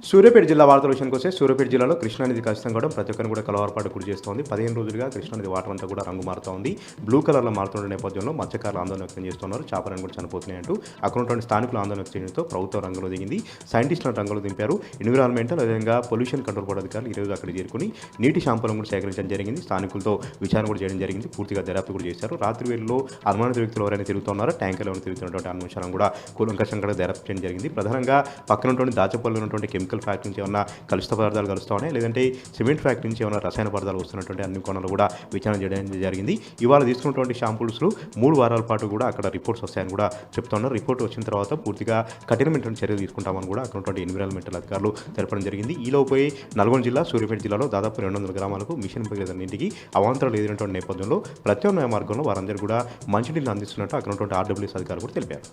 సూర్యాపేట జిల్లా వార్తల విషయానికి వస్తే సూర్యాపేట జిల్లాలో కృష్ణానది ఖచ్చితంగా కూడా ప్రతి ఒక్కరిని కూడా కలవరపాటు గురి చేస్తోంది. 15 రోజులుగా కృష్ణానది వాటర్ అంతా కూడా రంగు మారుతూ ఉంది. బ్లూ కలర్లో మారుతున్న నేపథ్యంలో మత్స్యకారులు ఆందోళన వ్యక్తం చేస్తున్నారు. చేపలను కూడా చనిపోతున్నాయంటూ అక్కడ ఉన్నటువంటి స్థానికులు ఆందోళన వ్యక్తం చేయడంతో ప్రభుత్వం రంగంలో దిగింది. సైంటిస్టులను రంగంలో దింపారు. ఎన్విరాన్మెంటల్ అదేవిధంగా పొల్యూషన్ కంట్రోల్ బోర్డు అధికారులు ఈరోజు అక్కడ చేరుకుని నీటి శాంపులను కూడా సేకరించడం జరిగింది. స్థానికులతో విచారణ కూడా చేయడం జరిగింది. పూర్తిగా దర్యాప్తు కూడా చేశారు. రాత్రి వేళల్లో అనుమానిత వ్యక్తులు ఎవరైనా తిరుగుతున్నారో ట్యాంకర్లు ఎవరైనా తిరుగుతున్నటువంటి అంశాలను కూడా కూలంకషంగా దర్యాప్తు చేయడం జరిగింది. ప్రధానంగా పక్కన ఉన్నటువంటి దాచపల్లిలో ఉన్నటువంటి కెమికల్ ఫ్యాక్టరీ నుంచి ఏమన్నా కలుషిత పదార్థాలు కలుస్తూ ఉన్నాయి, లేదంటే సిమెంట్ ఫ్యాక్టరీ నుంచి ఏమైనా రసాయన పదార్థాలు వస్తున్నటువంటి అన్ని కోణాలు కూడా విచారణ చేయడం జరిగింది. ఇవాళ తీసుకున్నటువంటి శాంపుల్స్లో 3 వారాల పాటు కూడా అక్కడ రిపోర్ట్స్ వస్తాయని కూడా చెప్తున్నారు. రిపోర్ట్ వచ్చిన తర్వాత పూర్తిగా కఠినమైన చర్యలు తీసుకుంటామని కూడా అక్కడ ఉన్నటువంటి ఎన్విరాన్మెంటల్ అధికారులు తెలపడం జరిగింది. ఈలోపై నల్గొండ జిల్లా సూర్యాపేట జిల్లాలో దాదాపు 200 గ్రామాలకు మిషన్ భగీరథన్నింటికి అవాంతరాలు ఎదురైనటువంటి నేపథ్యంలో ప్రత్యామ్నాయ మార్గంలో వారందరూ కూడా మంచినీళ్ళు అందిస్తున్నట్టు అక్కడ ఉన్నటువంటి ఆర్డబ్ల్యూఎస్ అధికారులు కూడా తెలిపారు.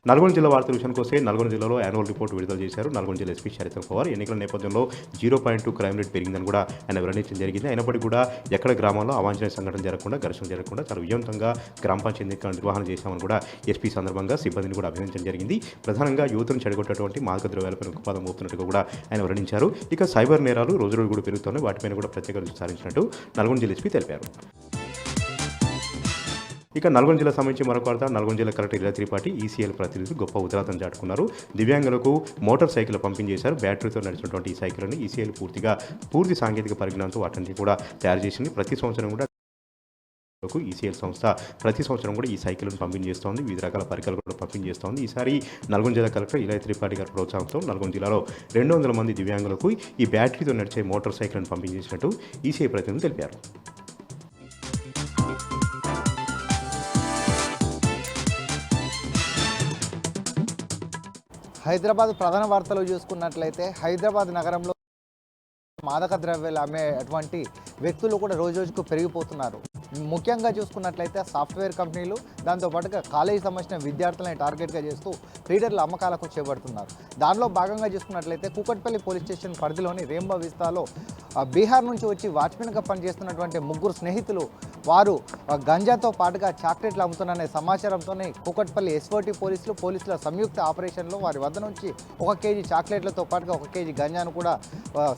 నల్గొండ జిల్లా వార్తల విషయానికి వస్తే నల్గొండ జిల్లాలో యాన్యువల్ రిపోర్ట్ విడుదల చేశారు. నల్గొండ జిల్లా ఎస్పీ శరత్ పవార్ ఎన్నికల నేపథ్యంలో 0.2 క్రైమ్ రేట్ పెరిగిందని కూడా ఆయన వెల్లడించడం జరిగింది. అయినప్పటికీ కూడా ఎక్కడ గ్రామాల్లో అవాంఛనీయ సంఘటన జరగకుండా, ఘర్షణ జరగకుండా చాలా విజయవంతంగా గ్రామ పంచాయతీ ఎన్నికల నిర్వహణ చేశామని కూడా ఎస్పీ సందర్భంగా సిబ్బందిని కూడా అభినందించడం జరిగింది. ప్రధానంగా యువతను చెడగొట్టేటువంటి మాదక ద్రవ్యాలపై ఉత్పాదం మోపుతున్నట్టుగా కూడా ఆయన వెల్లడించారు. ఇక సైబర్ నేరాలు రోజు కూడా పెరుగుతున్నాయి, వాటిపైన కూడా ప్రత్యేక దృష్టి సారించినట్టు నల్గొండ జిల్లా ఎస్పీ తెలిపారు. ఇక నల్గొండ జిల్లా సంబంధించి మరొక వార్త. నల్గొండ జిల్లా కలెక్టర్ ఇలా త్రిపాఠి ఈసీఎల్ ప్రతినిధులు గొప్ప ఉత్తరాతం చాటుకున్నారు. దివ్యాంగులకు మోటార్ సైకిల్ పంపించేశారు. బ్యాటరీతో నడిచినటువంటి ఈ సైకిల్ని ఈసీఎల్ పూర్తి సాంకేతిక పరిజ్ఞానంతో వాటిని కూడా తయారు చేసింది. ప్రతి సంవత్సరం కూడా ఈసీఎల్ సంస్థ ప్రతి సంవత్సరం కూడా ఈ సైకిల్ను పంపించేస్తోంది. వివిధ రకాల పరికరాలు కూడా పంపించేస్తోంది. ఈసారి నల్గొండ జిల్లా కలెక్టర్ ఇలా త్రిపాఠి గారి ప్రోత్సాహంతో నల్గొండ జిల్లాలో 200 మంది దివ్యాంగులకు ఈ బ్యాటరీతో నడిచే మోటార్ సైకిల్ను పంపించేసినట్టు ఈసీఐ ప్రతినిధులు తెలిపారు. హైదరాబాద్ ప్రధాన వార్తలు చూసుకున్నట్లయితే హైదరాబాద్ నగరంలో మాదక ద్రవ్యాలు అమ్మేటువంటి వ్యక్తులు కూడా రోజుకు పెరిగిపోతున్నారు. ముఖ్యంగా చూసుకున్నట్లయితే సాఫ్ట్వేర్ కంపెనీలు, దాంతోపాటుగా కాలేజీ సంబంధించిన విద్యార్థులని టార్గెట్గా చేస్తూ రీడర్ల అమ్మకాలకు చేపడుతున్నారు. దానిలో భాగంగా చూసుకున్నట్లయితే కూకట్పల్లి పోలీస్ స్టేషన్ పరిధిలోని రేంబా విస్తాలో బీహార్ నుంచి వచ్చి వాచ్మెన్గా పనిచేస్తున్నటువంటి 3 స్నేహితులు వారు గంజాతో పాటుగా చాక్లెట్లు అమ్ముతున్నారనే సమాచారంతోనే కూకట్పల్లి ఎస్ఓటీ పోలీసుల సంయుక్త ఆపరేషన్లో వారి వద్ద నుంచి 1 కేజీ చాక్లెట్లతో పాటుగా 1 కేజీ గంజాను కూడా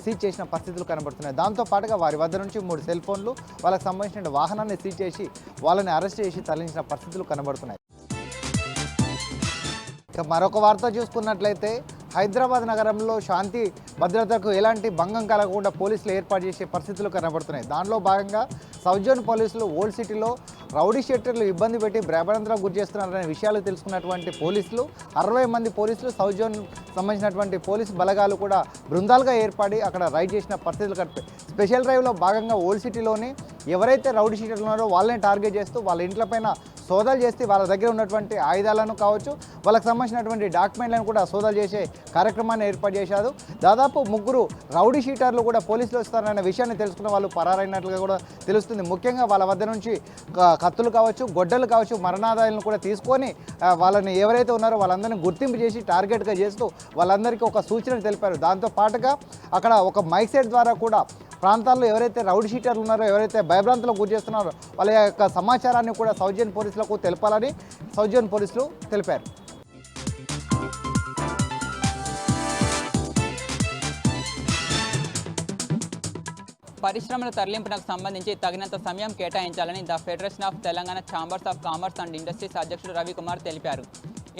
సీజ్ చేసిన పరిస్థితులు కనబడుతున్నాయి. దాంతో పాటుగా వారి వద్ద నుంచి 3 సెల్ ఫోన్లు, వాళ్ళకి సంబంధించిన వాహనాన్ని సీజ్ చేసి వాళ్ళని అరెస్ట్ చేసి తరలించిన పరిస్థితులు కనబడుతున్నాయి. ఇక మరొక వార్త చూసుకున్నట్లయితే హైదరాబాద్ నగరంలో శాంతి భద్రతకు ఎలాంటి భంగం కలగకుండా పోలీసులు ఏర్పాటు చేసే పరిస్థితులు కనబడుతున్నాయి. దానిలో భాగంగా సౌత్ జోన్ పోలీసులు ఓల్డ్ సిటీలో రౌడీ షీటర్లు ఇబ్బంది పెట్టి భయభ్రాంతులకు గురి చేస్తున్నారనే విషయాలు తెలుసుకున్నటువంటి పోలీసులు 60 మంది పోలీసులు సౌత్ జోన్ సంబంధించినటువంటి పోలీసు బలగాలు కూడా బృందాలుగా ఏర్పడి అక్కడ రైడ్ చేసిన పరిస్థితులు కనిపిస్తాయి. స్పెషల్ డ్రైవ్లో భాగంగా ఓల్డ్ సిటీలోని ఎవరైతే రౌడీ షీటర్లు ఉన్నారో వాళ్ళని టార్గెట్ చేస్తూ వాళ్ళ ఇంట్లపైన సోదాలు చేస్తే వాళ్ళ దగ్గర ఉన్నటువంటి ఆయుధాలను కావచ్చు, వాళ్ళకి సంబంధించినటువంటి డాక్యుమెంట్లను కూడా సోదాలు చేసే కార్యక్రమాన్ని ఏర్పాటు చేశారు. దాదాపు 3 రౌడీ షీటర్లు కూడా పోలీసులు వస్తారనే విషయాన్ని తెలుసుకున్న వాళ్ళు పరారైనట్లుగా కూడా తెలుస్తుంది. ముఖ్యంగా వాళ్ళ వద్ద నుంచి కత్తులు కావచ్చు, గొడ్డలు కావచ్చు, మరణాదాయాలను కూడా తీసుకొని వాళ్ళని ఎవరైతే ఉన్నారో వాళ్ళందరినీ గుర్తింపు చేసి టార్గెట్గా చేస్తూ వాళ్ళందరికీ ఒక సూచన తెలిపారు. దాంతో పాటుగా అక్కడ ఒక మైక్ సెట్ ద్వారా కూడా ప్రాంతాల్లో ఎవరైతే రౌడీ షీటర్లు ఉన్నారో, ఎవరైతే భయభ్రాంతులకు గురి చేస్తున్నారో వాళ్ళ యొక్క సమాచారాన్ని కూడా సౌత్ జోన్ పోలీసులకు తెలపాలని సౌత్ జోన్ పోలీసులు తెలిపారు. పరిశ్రమల తరలింపునకు సంబంధించి తగినంత సమయం కేటాయించాలని the federation of Telangana chambers of commerce and industries అధ్యక్షుడు రవికుమార్ తెలిపారు.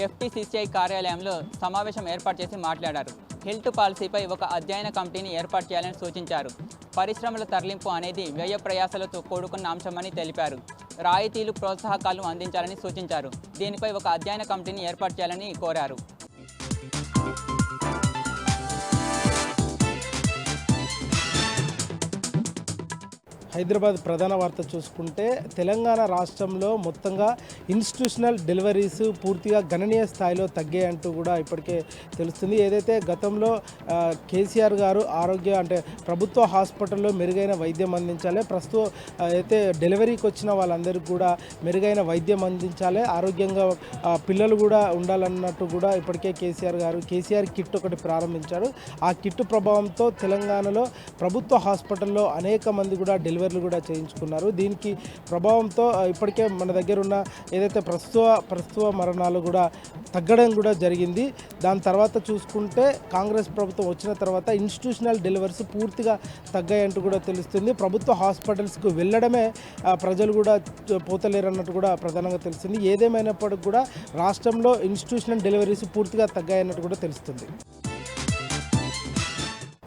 ఎఫ్టీసీసీఐ కార్యాలయంలో సమావేశం ఏర్పాటు చేసి మాట్లాడారు. హెల్త్ పాలసీపై ఒక అధ్యయన కమిటీని ఏర్పాటు చేయాలని సూచించారు. పరిశ్రమల తరలింపు అనేది వ్యయ ప్రయాసాలతో కూడుకున్న అంశమని తెలిపారు. రాయితీలు, ప్రోత్సాహకాలు అందించాలని సూచించారు. దీనిపై ఒక అధ్యయన కమిటీని ఏర్పాటు చేయాలని కోరారు. హైదరాబాద్ ప్రధాన వార్త చూసుకుంటే తెలంగాణ రాష్ట్రంలో మొత్తంగా ఇన్స్టిట్యూషనల్ డెలివరీస్ పూర్తిగా గణనీయ స్థాయిలో తగ్గాయంటూ కూడా ఇప్పటికే తెలుస్తుంది. ఏదైతే గతంలో కేసీఆర్ గారు ప్రభుత్వ హాస్పిటల్లో మెరుగైన వైద్యం అందించాలి, ప్రస్తుతం అయితే డెలివరీకి వచ్చిన వాళ్ళందరికీ కూడా మెరుగైన వైద్యం అందించాలి, ఆరోగ్యంగా పిల్లలు కూడా ఉండాలన్నట్టు కూడా ఇప్పటికే కేసీఆర్ కిట్ ఒకటి ప్రారంభించారు. ఆ కిట్ ప్రభావంతో తెలంగాణలో ప్రభుత్వ హాస్పిటల్లో అనేక మంది కూడా డెలివరీ డెలివరీలు కూడా చేయించుకున్నారు. దీనికి ప్రభావంతో ఇప్పటికే మన దగ్గర ఉన్న ఏదైతే ప్రస్తుత మరణాలు కూడా తగ్గడం కూడా జరిగింది. దాని తర్వాత చూసుకుంటే కాంగ్రెస్ ప్రభుత్వం వచ్చిన తర్వాత ఇన్స్టిట్యూషనల్ డెలివరీస్ పూర్తిగా తగ్గాయంటూ కూడా తెలుస్తుంది. ప్రభుత్వ హాస్పిటల్స్కు వెళ్ళడమే ప్రజలు కూడా పోతలేరు అన్నట్టు కూడా ప్రధానంగా తెలుస్తుంది. ఏదేమైనప్పటికీ కూడా రాష్ట్రంలో ఇన్స్టిట్యూషనల్ డెలివరీస్ పూర్తిగా తగ్గాయన్నట్టు కూడా తెలుస్తుంది.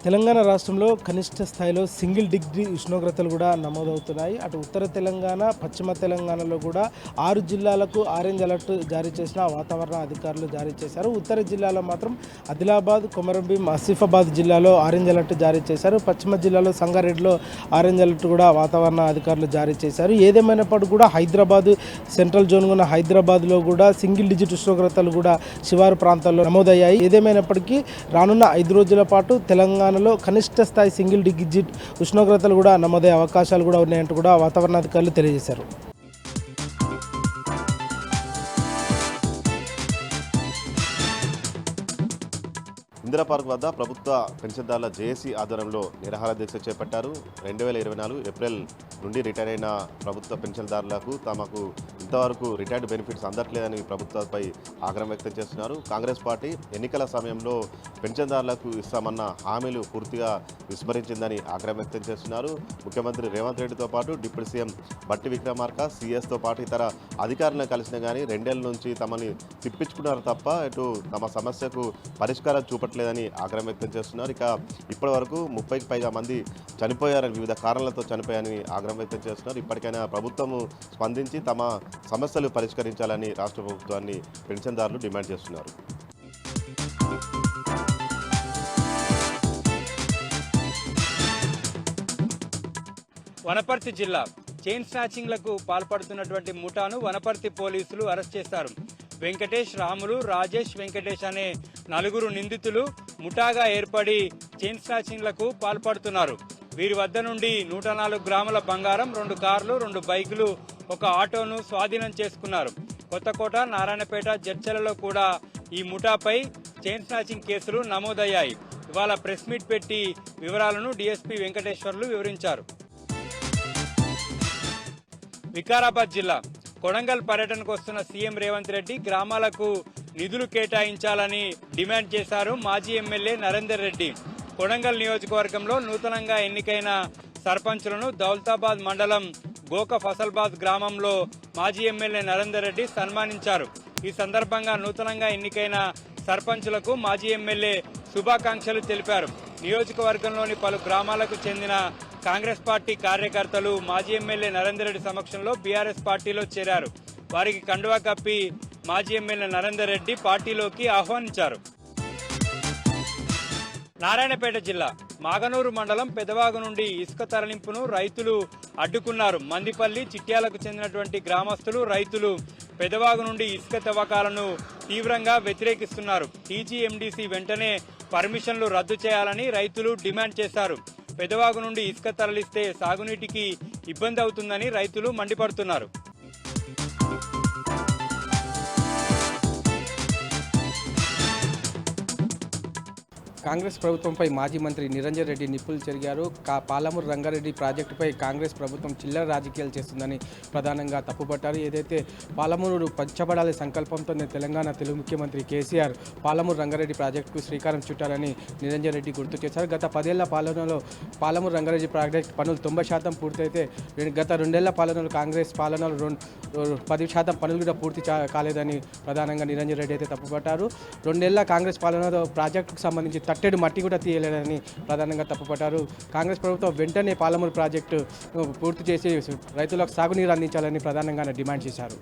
తెలంగాణ రాష్ట్రంలో కనిష్ట స్థాయిలో సింగిల్ డిగ్రీ ఉష్ణోగ్రతలు కూడా నమోదవుతున్నాయి. అటు ఉత్తర తెలంగాణ, పశ్చిమ తెలంగాణలో కూడా 6 జిల్లాలకు ఆరెంజ్ అలర్ట్ జారీ చేసిన వాతావరణ అధికారులు జారీ చేశారు. ఉత్తర జిల్లాలో మాత్రం ఆదిలాబాద్, కొమరంభీం, ఆసిఫాబాద్ జిల్లాలో ఆరెంజ్ అలర్ట్ జారీ చేశారు. పశ్చిమ జిల్లాలో సంగారెడ్డిలో ఆరెంజ్ అలర్ట్ కూడా వాతావరణ అధికారులు జారీ చేశారు. ఏదేమైనప్పటికీ కూడా హైదరాబాద్ సెంట్రల్ జోన్ ఉన్న హైదరాబాద్లో కూడా సింగిల్ డిజిట్ ఉష్ణోగ్రతలు కూడా శివారు ప్రాంతాల్లో నమోదయ్యాయి. ఏదేమైనప్పటికీ రానున్న 5 రోజుల పాటు తెలంగాణలో కనిష్ట స్థాయి సింగిల్ డిజిట్ ఉష్ణోగ్రతలు కూడా నమోదయ్యే అవకాశాలు కూడా ఉన్నాయంటూ కూడా వాతావరణ అధికారులు తెలియజేశారు. ఇందిరా పార్క్ వద్ద ప్రభుత్వ పెన్షన్దారుల జేఏసీ ఆధ్వర్యంలో నిరాహార దీక్ష చేపట్టారు. 2024 ఏప్రిల్ నుండి రిటైర్ అయిన ప్రభుత్వ పెన్షన్దారులకు తమకు ఇంతవరకు రిటైర్డ్ బెనిఫిట్స్ అందట్లేదని ప్రభుత్వంపై ఆగ్రహం వ్యక్తం చేస్తున్నారు. కాంగ్రెస్ పార్టీ ఎన్నికల సమయంలో పెన్షన్దారులకు ఇస్తామన్న హామీలు పూర్తిగా విస్మరించిందని ఆగ్రహం వ్యక్తం చేస్తున్నారు. ముఖ్యమంత్రి రేవంత్ రెడ్డితో పాటు డిప్యూటీ సీఎం బట్టి విక్రమార్క, సీఎస్తో పాటు ఇతర అధికారులను కలిసినా కానీ 2 ఏళ్ల నుంచి తమని తిప్పించుకున్నారు తప్ప ఇటు తమ సమస్యకు పరిష్కారం చూపట్లేదని ఆగ్రహం వ్యక్తం చేస్తున్నారు. ఇక ఇప్పటి వరకు 30కి పైగా మంది చనిపోయారని, వివిధ కారణాలతో చనిపోయారని ఆగ్రహం వ్యక్తం చేస్తున్నారు. ఇప్పటికైనా ప్రభుత్వం స్పందించి తమ సమస్యలు పరిష్కరించాలని రాష్ట్ర ప్రభుత్వాన్ని పెన్షన్దారులు డిమాండ్ చేస్తున్నారు. వనపర్తి జిల్లా చైన్ స్నాచింగ్లకు పాల్పడుతున్నటువంటి ముఠాను వనపర్తి పోలీసులు అరెస్ట్ చేశారు. వెంకటేష్, రాములు, రాజేష్, వెంకటేష్ అనే 4 నిందితులు ముఠాగా ఏర్పడి చైన్ స్నాచింగ్లకు పాల్పడుతున్నారు. వీరి వద్ద నుండి 104 గ్రాముల బంగారం, 2 కార్లు, 2 బైకులు, 1 ఆటోను స్వాధీనం చేసుకున్నారు. కొత్తకోట, నారాయణపేట, జడ్చలలో కూడా ఈ ముఠాపై చైన్ స్నాచింగ్ కేసులు నమోదయ్యాయి. ఇవాళ ప్రెస్ మీట్ పెట్టి వివరాలను డీఎస్పీ వెంకటేశ్వర్లు వివరించారు. వికారాబాద్ జిల్లా కొడంగల్ పర్యటనకు వస్తున్న సీఎం రేవంత్ రెడ్డి గ్రామాలకు నిధులు కేటాయించాలని డిమాండ్ చేశారు మాజీ ఎమ్మెల్యే నరేందర్ రెడ్డి. కొడంగల్ నియోజకవర్గంలో నూతనంగా ఎన్నికైన సర్పంచులను దౌలతాబాద్ మండలం గోక ఫసల్బాద్ గ్రామంలో మాజీ ఎమ్మెల్యే నరేందర్ రెడ్డి సన్మానించారు. ఈ సందర్భంగా నూతనంగా ఎన్నికైన సర్పంచులకు మాజీ ఎమ్మెల్యే శుభాకాంక్షలు తెలిపారు. నియోజకవర్గంలోని పలు గ్రామాలకు చెందిన కాంగ్రెస్ పార్టీ కార్యకర్తలు మాజీ ఎమ్మెల్యే నరేందర్ రెడ్డి సమక్షంలో బీఆర్ఎస్ పార్టీలో చేరారు. వారికి కండువా కప్పి మాజీ ఎమ్మెల్యే నరేందర్ రెడ్డి పార్టీలోకి ఆహ్వానించారు. నారాయణపేట జిల్లా మాగనూరు మండలం పెదవాగు నుండి ఇసుక తరలింపును రైతులు అడ్డుకున్నారు. మందిపల్లి, చిట్యాలకు చెందినటువంటి గ్రామస్తులు, రైతులు పెదవాగు నుండి ఇసుక తవ్వకాలను తీవ్రంగా వ్యతిరేకిస్తున్నారు. టీజీఎండీసీ వెంటనే పర్మిషన్లు రద్దు చేయాలని రైతులు డిమాండ్ చేశారు. పెదవాగు నుండి ఇసుక తరలిస్తే సాగునీటికి ఇబ్బంది అవుతుందని రైతులు మండిపడుతున్నారు. కాంగ్రెస్ ప్రభుత్వంపై మాజీ మంత్రి నిరంజన్ రెడ్డి నిప్పులు చెరిగారు. పాలమూరు రంగారెడ్డి ప్రాజెక్టుపై కాంగ్రెస్ ప్రభుత్వం చిల్లర రాజకీయాలు చేస్తుందని ప్రధానంగా తప్పుపట్టారు. ఏదైతే పాలమూరు పంచబడాలి సంకల్పంతో తెలంగాణ తెలుగు ముఖ్యమంత్రి కేసీఆర్ పాలమూరు రంగారెడ్డి ప్రాజెక్టుకు శ్రీకారం చుట్టాలని నిరంజన్ రెడ్డి గుర్తు చేశారు. గత 10 ఏళ్ల పాలనలో పాలమూరు రంగారెడ్డి ప్రాజెక్టు పనులు 90% పూర్తయితే గత 2 ఏళ్ల పాలనలో కాంగ్రెస్ పాలనలో 10% పనులు కూడా పూర్తి కాలేదని ప్రధానంగా నిరంజన్ రెడ్డి అయితే తప్పుపట్టారు. 2 ఏళ్ల కాంగ్రెస్ పాలనలో ప్రాజెక్టుకు సంబంధించి తట్టెడు మట్టి కూడా తీయలేదని ప్రధానంగా తప్పుపట్టారు. కాంగ్రెస్ ప్రభుత్వం వెంటనే పాలమూరు ప్రాజెక్టు పూర్తి చేసి రైతులకు సాగునీరు అందించాలని ప్రధానంగా డిమాండ్ చేశారు.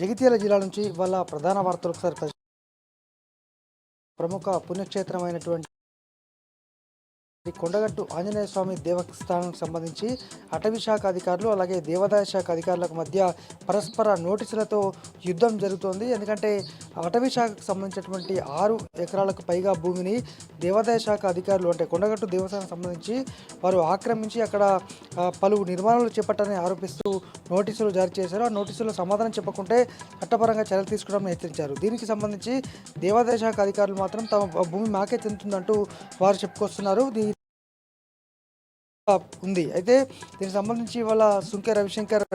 జగిత్యాల జిల్లా నుంచి ఇవాళ ప్రధాన వార్తలు ఒకసారి ప్రముఖ పుణ్యక్షేత్రమైనటువంటి కొండగట్టు ఆంజనేయ స్వామి దేవస్థానానికి సంబంధించి అటవీ శాఖ అధికారులు అలాగే దేవాదాయ శాఖ అధికారులకు మధ్య పరస్పర నోటీసులతో యుద్ధం జరుగుతోంది. ఎందుకంటే అటవీ శాఖకు సంబంధించినటువంటి 6 ఎకరాలకు పైగా భూమిని దేవాదాయ శాఖ అధికారులు అంటే కొండగట్టు దేవస్థానానికి సంబంధించి వారు ఆక్రమించి అక్కడ పలు నిర్మాణాలు చేపట్టాలని ఆరోపిస్తూ నోటీసులు జారీ చేశారు. ఆ నోటీసులు సమాధానం చెప్పకుంటే చట్టపరంగా చర్యలు తీసుకోవడం హెచ్చరించారు. దీనికి సంబంధించి దేవాదాయ శాఖ అధికారులు మాత్రం తమ భూమి మాకే చెందుతుందంటూ వారు చెప్పుకొస్తున్నారు. ఉంది అయితే దీనికి సంబంధించి ఇవాళ సుంకె రవిశంకర్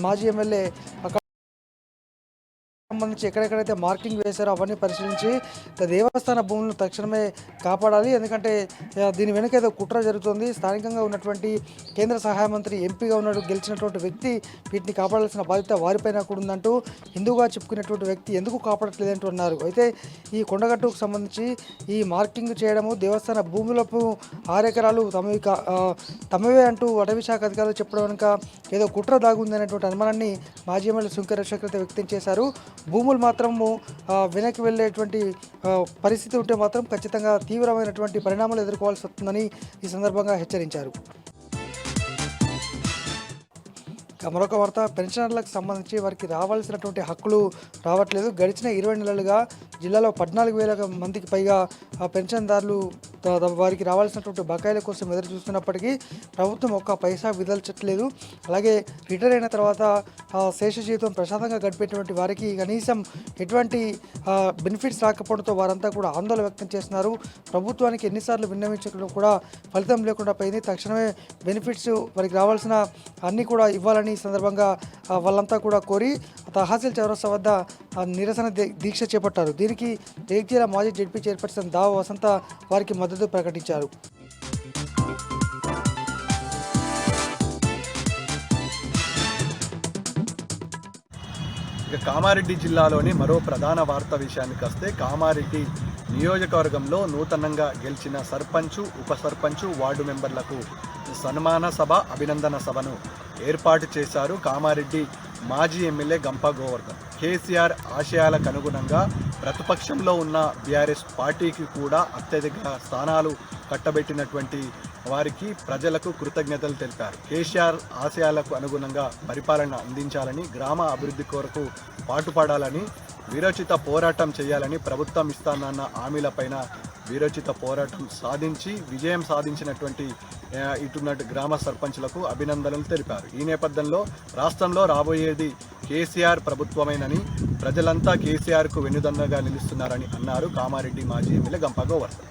మాజీ ఎమ్మెల్యే అక్కడ సంబంధించి ఎక్కడెక్కడైతే మార్కింగ్ వేశారో అవన్నీ పరిశీలించి దేవస్థాన భూములను తక్షణమే కాపాడాలి. ఎందుకంటే దీని వెనుక ఏదో కుట్ర జరుగుతుంది. స్థానికంగా ఉన్నటువంటి కేంద్ర సహాయ మంత్రి ఎంపీగా ఉన్నాడు గెలిచినటువంటి వ్యక్తి వీటిని కాపాడాల్సిన బాధ్యత వారిపైన కూడా ఉందంటూ హిందూగా చెప్పుకునేటువంటి వ్యక్తి ఎందుకు కాపాడట్లేదంటూ అన్నారు. అయితే ఈ కొండగట్టుకు సంబంధించి ఈ మార్కింగ్ చేయడము దేవస్థాన భూములకు 6 ఎకరాలు తమవే అంటూ అటవీ శాఖ అధికారులు చెప్పడం వెనుక ఏదో కుట్ర దాగుంది అనేటువంటి అనుమానాన్ని మాజీ ఎమ్మెల్యే సుంకె రవిశంకర్ వ్యక్తం చేశారు. భూములు మాత్రము వెనక్కి వెళ్ళేటువంటి పరిస్థితి ఉంటే మాత్రం ఖచ్చితంగా తీవ్రమైనటువంటి పరిణామాలు ఎదుర్కోవాల్సి వస్తుందని ఈ సందర్భంగా హెచ్చరించారు. మరొక వార్త, పెన్షనర్లకు సంబంధించి వారికి రావాల్సినటువంటి హక్కులు రావట్లేదు. గడిచిన 20 నెలలుగా జిల్లాలో 14,000 మందికి పైగా పెన్షన్దారులు వారికి రావాల్సినటువంటి బకాయిల కోసం ఎదురు చూస్తున్నప్పటికీ ప్రభుత్వం ఒక్క పైసా విదల్చట్లేదు. అలాగే రిటైర్ అయిన తర్వాత శేష జీవితం ప్రశాంతంగా గడిపేటువంటి వారికి కనీసం ఎటువంటి బెనిఫిట్స్ రాకపోవడంతో వారంతా కూడా ఆందోళన వ్యక్తం చేస్తున్నారు. ప్రభుత్వానికి ఎన్నిసార్లు విన్నవించడం కూడా ఫలితం లేకుండా పోయింది. తక్షణమే బెనిఫిట్స్ వారికి రావాల్సిన అన్నీ కూడా ఇవ్వాలని ఈ సందర్భంగా వాళ్ళంతా కూడా కోరి తహసీల్ చౌరస్తా వద్ద నిరసన దీక్ష చేపట్టారు. దీనికి జగిత్యాల మాజీ జెడ్పీ చైర్పర్సన్ దావ వసంత వారికి మద్దతు ప్రకటించారు. ఇక కామారెడ్డి జిల్లాలోని మరో ప్రధాన వార్తా విషయానికి వస్తే, కామారెడ్డి నియోజకవర్గంలో నూతనంగా గెలిచిన సర్పంచు, ఉప సర్పంచు, వార్డు మెంబర్లకు సన్మాన సభ, అభినందన సభను ఏర్పాటు చేశారు కామారెడ్డి మాజీ ఎమ్మెల్యే గంప గోవర్ధన్. కేసీఆర్ ఆశయాలకు అనుగుణంగా ప్రతిపక్షంలో ఉన్న బీఆర్ఎస్ పార్టీకి కూడా అత్యధిక స్థానాలు కట్టబెట్టినటువంటి వారికి ప్రజలకు కృతజ్ఞతలు తెలిపారు. కేసీఆర్ ఆశయాలకు అనుగుణంగా పరిపాలన అందించాలని, గ్రామ అభివృద్ధి కొరకు పాటుపడాలని, వీరోచిత పోరాటం చేయాలని, ప్రభుత్వం ఇస్తానన్న హామీలపైన వీరోచిత పోరాటం సాధించి విజయం సాధించినటువంటి ఇటున్నట్టు గ్రామ సర్పంచులకు అభినందనలు తెలిపారు. ఈ నేపథ్యంలో రాష్ట్రంలో రాబోయేది కేసీఆర్ ప్రభుత్వమేనని, ప్రజలంతా కేసీఆర్కు వెన్నుదన్నుగా నిలుస్తున్నారని అన్నారు కామారెడ్డి మాజీ ఎమ్మెల్యే గంప గోవర్ధన్.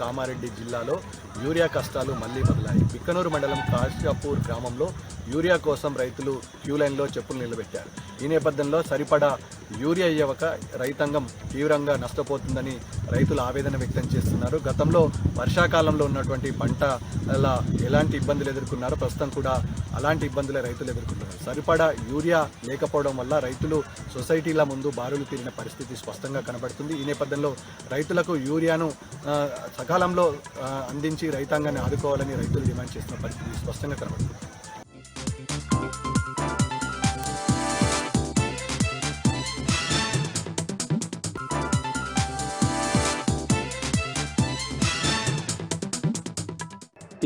కామారెడ్డి జిల్లాలో యూరియా కష్టాలు మళ్లీ మొదలాయి. బిక్కనూరు మండలం కాశ్యాపూర్ గ్రామంలో యూరియా కోసం రైతులు క్యూ లైన్లో చెప్పులు నిలబెట్టారు. ఈ నేపథ్యంలో సరిపడా యూరియా ఇవ్వక రైతాంగం తీవ్రంగా నష్టపోతుందని రైతులు ఆవేదన వ్యక్తం చేస్తున్నారు. గతంలో వర్షాకాలంలో ఉన్నటువంటి పంట అలా ఎలాంటి ఇబ్బందులు ఎదుర్కొన్నారో ప్రస్తుతం కూడా అలాంటి ఇబ్బందులే రైతులు ఎదుర్కొంటున్నారు. సరిపడా యూరియా లేకపోవడం వల్ల రైతులు సొసైటీల ముందు బారులు తీరిన పరిస్థితి స్పష్టంగా కనబడుతుంది. ఈ నేపథ్యంలో రైతులకు యూరియాను సకాలంలో అందించి రైతాంగాన్ని ఆదుకోవాలని రైతులు డిమాండ్ చేస్తున్న పరిస్థితి స్పష్టంగా కనబడుతుంది.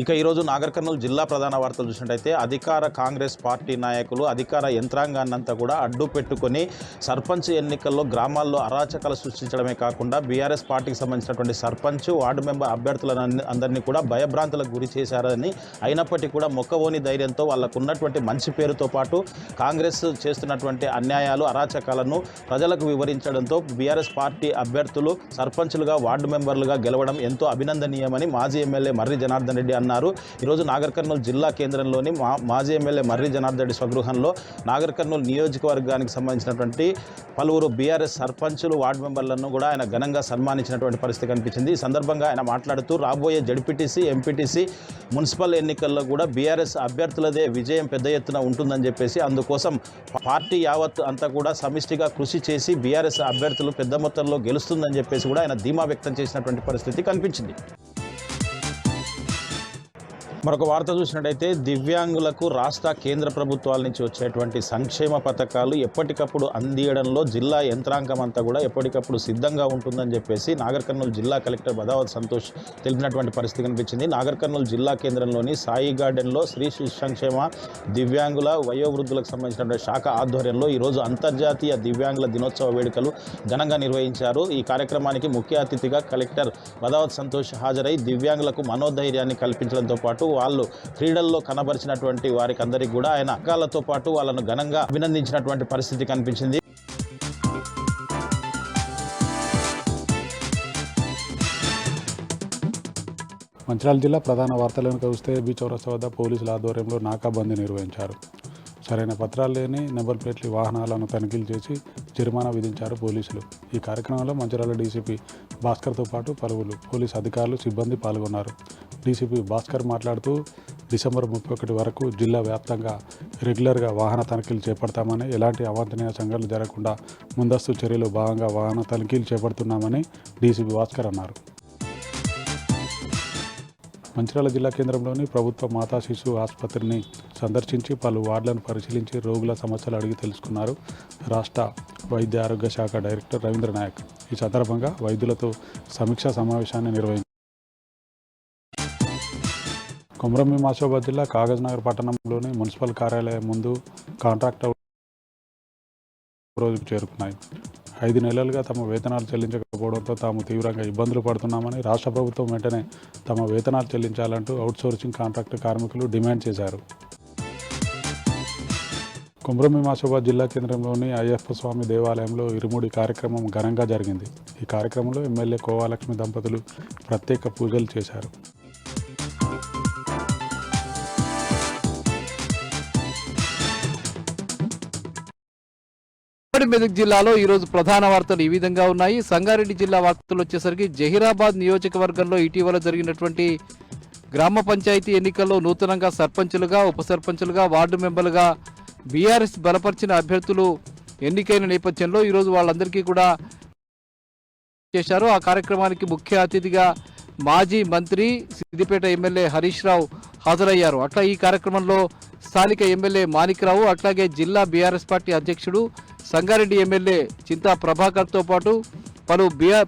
ఇక ఈరోజు నాగర్ కర్నూలు జిల్లా ప్రధాన వార్తలు చూసినట్టయితే అధికార కాంగ్రెస్ పార్టీ నాయకులు అధికార యంత్రాంగాన్నంతా కూడా అడ్డు పెట్టుకొని సర్పంచ్ ఎన్నికల్లో గ్రామాల్లో అరాచకాలు సృష్టించడమే కాకుండా బీఆర్ఎస్ పార్టీకి సంబంధించినటువంటి సర్పంచ్, వార్డు మెంబర్ అభ్యర్థులను అందరినీ కూడా భయభ్రాంతులకు గురి చేశారని, అయినప్పటికీ కూడా మొక్కవోని ధైర్యంతో వాళ్ళకు ఉన్నటువంటి మంచి పేరుతో పాటు కాంగ్రెస్ చేస్తున్నటువంటి అన్యాయాలు, అరాచకాలను ప్రజలకు వివరించడంతో బీఆర్ఎస్ పార్టీ అభ్యర్థులు సర్పంచులుగా, వార్డు మెంబర్లుగా గెలవడం ఎంతో అభినందనీయమని మాజీ ఎమ్మెల్యే మర్రి జనార్దన్ రెడ్డి అన్నారు. ఈరోజు నాగర్ కర్నూలు జిల్లా కేంద్రంలోని మాజీ ఎమ్మెల్యే మర్రి జనార్దన్ రెడ్డి స్వగృహంలో నాగర్ కర్నూలు నియోజకవర్గానికి సంబంధించినటువంటి పలువురు బీఆర్ఎస్ సర్పంచులు, వార్డు మెంబర్లను కూడా ఆయన ఘనంగా సన్మానించినటువంటి పరిస్థితి కనిపించింది. ఈ సందర్భంగా ఆయన మాట్లాడుతూ రాబోయే జడ్పీటీసీ, ఎంపీటీసీ, మున్సిపల్ ఎన్నికల్లో కూడా బీఆర్ఎస్ అభ్యర్థులదే విజయం పెద్ద ఎత్తున ఉంటుందని చెప్పేసి, అందుకోసం పార్టీ యావత్ అంతా కూడా సమిష్టిగా కృషి చేసి బీఆర్ఎస్ అభ్యర్థులు పెద్ద మొత్తంలో గెలుస్తుందని చెప్పేసి కూడా ఆయన ధీమా వ్యక్తం చేసినటువంటి పరిస్థితి కనిపించింది. మరొక వార్త చూసినట్టయితే దివ్యాంగులకు రాష్ట్ర కేంద్ర ప్రభుత్వాల నుంచి వచ్చేటువంటి సంక్షేమ పథకాలు ఎప్పటికప్పుడు అందియడంలో జిల్లా యంత్రాంగం అంతా కూడా ఎప్పటికప్పుడు సిద్ధంగా ఉంటుందని చెప్పేసి నాగర్ కర్నూలు జిల్లా కలెక్టర్ బదావత్ సంతోష్ తెలిపినటువంటి పరిస్థితి కనిపించింది. నాగర్ కర్నూలు జిల్లా కేంద్రంలోని సాయి గార్డెన్లో శ్రీ శిశు సంక్షేమ దివ్యాంగుల వయోవృద్ధులకు సంబంధించినటువంటి శాఖ ఆధ్వర్యంలో ఈరోజు అంతర్జాతీయ దివ్యాంగుల దినోత్సవ వేడుకలు ఘనంగా నిర్వహించారు. ఈ కార్యక్రమానికి ముఖ్య అతిథిగా కలెక్టర్ బదావత్ సంతోష్ హాజరై దివ్యాంగులకు మనోధైర్యాన్ని కల్పించడంతో పాటు వాళ్ళు క్రీడల్లో కనబరిచినటువంటి వారికి అందరికీ కూడా ఆయన అకాలతో పాటు వాళ్ళను ఘనంగా అభినందించినటువంటి పరిస్థితి కనిపించింది. మంచిర్యాల జిల్లా ప్రధాన వార్తలను చూస్తే బీ చౌరస్తా వద్ద పోలీసుల ఆధ్వర్యంలో నాకాబందీ నిర్వహించారు. సరైన పత్రాలు లేని నెంబర్ ప్లేట్ల వాహనాలను తనిఖీలు చేసి జరిమానా విధించారు పోలీసులు. ఈ కార్యక్రమంలో మంచిర్యాల డీసీపీ భాస్కర్తో పాటు పలువురు పోలీసు అధికారులు సిబ్బంది పాల్గొన్నారు. డీసీపీ భాస్కర్ మాట్లాడుతూ డిసెంబర్ 31 వరకు జిల్లా వ్యాప్తంగా రెగ్యులర్గా వాహన తనిఖీలు చేపడతామని, ఎలాంటి అవాంఛనీయ సంఘటనలు జరగకుండా ముందస్తు చర్యలో భాగంగా వాహన తనిఖీలు చేపడుతున్నామని డీసీపీ భాస్కర్ అన్నారు. మంచిర్యాల జిల్లా కేంద్రంలోని ప్రభుత్వ మాతా శిశు ఆసుపత్రిని సందర్శించి పలు వార్డులను పరిశీలించి రోగుల సమస్యలు అడిగి తెలుసుకున్నారు రాష్ట్ర వైద్య ఆరోగ్య శాఖ డైరెక్టర్ రవీంద్ర నాయక్. ఈ సందర్భంగా వైద్యులతో సమీక్షా సమావేశాన్ని నిర్వహించారు. కొమరంభీం ఆసిఫాబాద్ జిల్లా కాగజ్నగర్ పట్టణంలోని మున్సిపల్ కార్యాలయం ముందు కాంట్రాక్టర్ రోజుకు చేరుకున్నాయి. 5 నెలలుగా తమ వేతనాలు చెల్లించకపోవడంతో తాము తీవ్రంగా ఇబ్బందులు పడుతున్నామని, రాష్ట్ర ప్రభుత్వం వెంటనే తమ వేతనాలు చెల్లించాలంటూ అవుట్సోర్సింగ్ కాంట్రాక్టర్ కార్మికులు డిమాండ్ చేశారు. కొమరంభీం ఆసిఫాబాద్ జిల్లా కేంద్రంలోని అయ్యప్ప స్వామి దేవాలయంలో ఇరుముడి కార్యక్రమం ఘనంగా జరిగింది. ఈ కార్యక్రమంలో ఎమ్మెల్యే కోవాలక్ష్మి దంపతులు ప్రత్యేక పూజలు చేశారు. మెదక్ జిల్లాలో ఈరోజు ప్రధాన వార్తలు ఈ విధంగా ఉన్నాయి. సంగారెడ్డి జిల్లా వార్తలు వచ్చేసరికి జహీరాబాద్ నియోజకవర్గంలో ఇటీవల జరిగినటువంటి గ్రామ పంచాయతీ ఎన్నికల్లో నూతనంగా సర్పంచులుగా, ఉప సర్పంచులుగా, వార్డు మెంబర్లుగా బీఆర్ఎస్ బలపరిచిన అభ్యర్థులు ఎన్నికైన నేపథ్యంలో ఈరోజు వాళ్ళందరికీ కూడా చేశారు. ఆ కార్యక్రమానికి ముఖ్య అతిథిగా మాజీ మంత్రి సిద్దిపేట ఎమ్మెల్యే హరీష్ రావు హాజరయ్యారు. అట్లా ఈ కార్యక్రమంలో స్థానిక ఎమ్మెల్యే మాణిక్రావు, అట్లాగే జిల్లా బీఆర్ఎస్ పార్టీ అధ్యక్షుడు సంగారెడ్డి ఎమ్మెల్యే చింతా ప్రభాకర్తో పాటు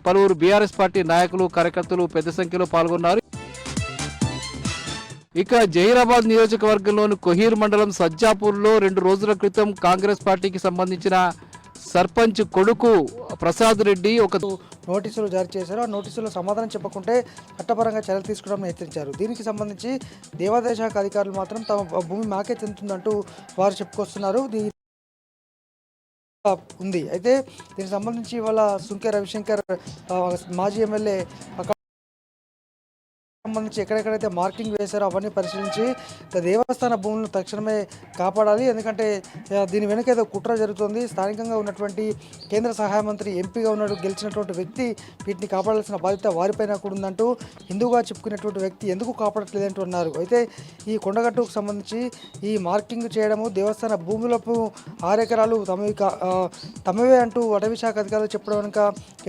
పలువురు బీఆర్ఎస్ పార్టీ నాయకులు, కార్యకర్తలు పెద్ద సంఖ్యలో పాల్గొన్నారు. ఇక జహీరాబాద్ నియోజకవర్గంలోని కొహీర్ మండలం సజ్జాపూర్లో 2 రోజుల క్రితం కాంగ్రెస్ పార్టీకి సంబంధించిన సర్పంచ్ కొడుకు ప్రసాద్ రెడ్డి ఒక నోటీసులు జారీ చేశారు. ఆ నోటీసులో సమాధానం చెప్పకుంటే చట్టపరంగా చర్యలు తీసుకోవడం హెచ్చరించారు. దీనికి సంబంధించి దేవాదాయ శాఖ అధికారులు మాత్రం తమ భూమి మాకే చెందుతుందంటూ వారు చెప్పుకొస్తున్నారు. ఉంది అయితే దీనికి సంబంధించి ఇవాళ సుంకే రవిశంకర్ మాజీ ఎమ్మెల్యే సంబంధించి ఎక్కడెక్కడైతే మార్కింగ్ వేశారో అవన్నీ పరిశీలించి దేవస్థాన భూములను తక్షణమే కాపాడాలి. ఎందుకంటే దీని వెనుక ఏదో కుట్ర జరుగుతుంది. స్థానికంగా ఉన్నటువంటి కేంద్ర సహాయ మంత్రి ఎంపీగా ఉన్నాడు గెలిచినటువంటి వ్యక్తి వీటిని కాపాడాల్సిన బాధ్యత వారిపైన కూడా ఉందంటూ హిందూగా చెప్పుకునేటువంటి వ్యక్తి ఎందుకు కాపాడట్లేదంటూ అన్నారు. అయితే ఈ కొండగట్టుకు సంబంధించి ఈ మార్కింగ్ చేయడము, దేవస్థాన భూములకు 6 ఎకరాలు తమవే అంటూ అటవీ శాఖ అధికారులు చెప్పడం వెనుక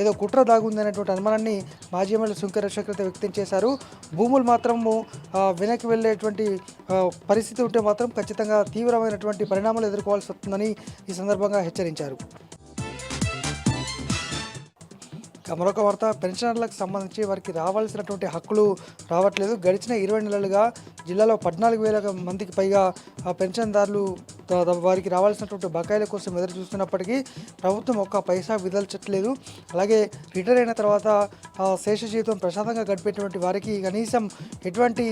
ఏదో కుట్ర దాగుంది అనేటువంటి అనుమానాన్ని మాజీ ఎమ్మెల్యే సుంకే రవిశంకర్ వ్యక్తం చేశారు. భూములు మాత్రము వెనక్కి వెళ్ళేటువంటి పరిస్థితి ఉంటే మాత్రం ఖచ్చితంగా తీవ్రమైనటువంటి పరిణామాలు ఎదుర్కోవాల్సి వస్తుందని ఈ సందర్భంగా హెచ్చరించారు. మరొక వార్త, పెన్షనర్లకు సంబంధించి వారికి రావాల్సినటువంటి హక్కులు రావట్లేదు. గడిచిన 20 నెలలుగా జిల్లాలో 14,000 మందికి పైగా పెన్షన్దారులు వారికి రావాల్సినటువంటి బకాయిల కోసం ఎదురు చూస్తున్నప్పటికీ ప్రభుత్వం ఒక్క పైసా విదల్చట్లేదు. అలాగే రిటైర్ అయిన తర్వాత శేష జీవితం ప్రశాంతంగా గడిపేటువంటి వారికి కనీసం ఎటువంటి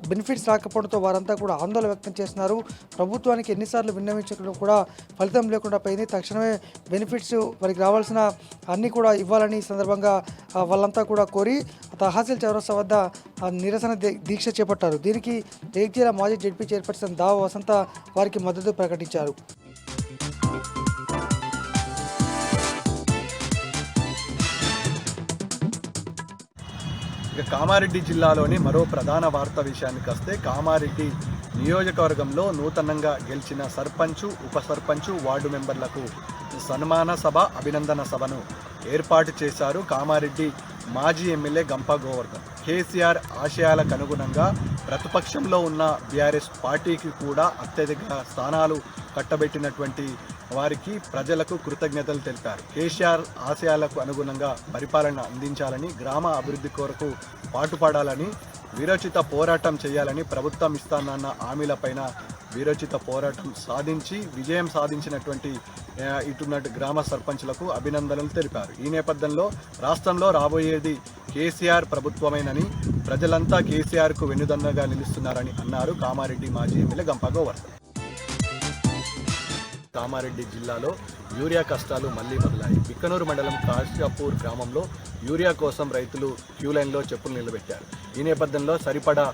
బెనిఫిట్స్ రాకపోవడంతో వారంతా కూడా ఆందోళన వ్యక్తం చేస్తున్నారు. ప్రభుత్వానికి ఎన్నిసార్లు విన్నవించడం కూడా ఫలితం లేకుండా పోయింది. తక్షణమే బెనిఫిట్స్ వారికి రావాల్సిన అన్నీ కూడా ఇవ్వాలని ఈ సందర్భంగా వాళ్ళంతా కూడా కోరి తహసీల్ చౌరస్తా వద్ద నిరసన దీక్ష చేపట్టారు. దీనికి జగిత్యాల మాజీ జెడ్పీ చైర్పర్సన్ దావ వసంత వారికి మద్దతు ప్రకటించారు. ఇక కామారెడ్డి జిల్లాలోని మరో ప్రధాన వార్త విషయానికి వస్తే, కామారెడ్డి నియోజకవర్గంలో నూతనంగా గెలిచిన సర్పంచు, ఉప సర్పంచు, వార్డు మెంబర్లకు సన్మాన సభ, అభినందన సభను ఏర్పాటు చేశారు కామారెడ్డి మాజీ ఎమ్మెల్యే గంప గోవర్ధన్. కేసీఆర్ ఆశయాలకు అనుగుణంగా ప్రతిపక్షంలో ఉన్న బీఆర్ఎస్ పార్టీకి కూడా అత్యధిక స్థానాలు కట్టబెట్టినటువంటి వారికి ప్రజలకు కృతజ్ఞతలు తెలిపారు. కేసీఆర్ ఆశయాలకు అనుగుణంగా పరిపాలన అందించాలని, గ్రామ అభివృద్ధి కొరకు పాటుపడాలని, వీరోచిత పోరాటం చేయాలని, ప్రభుత్వం ఇస్తానన్న హామీలపైన వీరోచిత పోరాటం సాధించి విజయం సాధించినటువంటి ఇటున్నట్టు గ్రామ సర్పంచులకు అభినందనలు తెలిపారు. ఈ నేపథ్యంలో రాష్ట్రంలో రాబోయేది కేసీఆర్ ప్రభుత్వమేనని, ప్రజలంతా కేసీఆర్కు వెన్నుదన్నుగా నిలుస్తున్నారని అన్నారు కామారెడ్డి మాజీ ఎమ్మెల్యే గంప గోవర్ధన్. కామారెడ్డి జిల్లాలో యూరియా కష్టాలు మళ్లీ మొదలయ్యాయి. బిక్కనూరు మండలం కాశాపూర్ గ్రామంలో యూరియా కోసం రైతులు క్యూ లైన్లో చెప్పులు నిలబెట్టారు. ఈ నేపథ్యంలో సరిపడా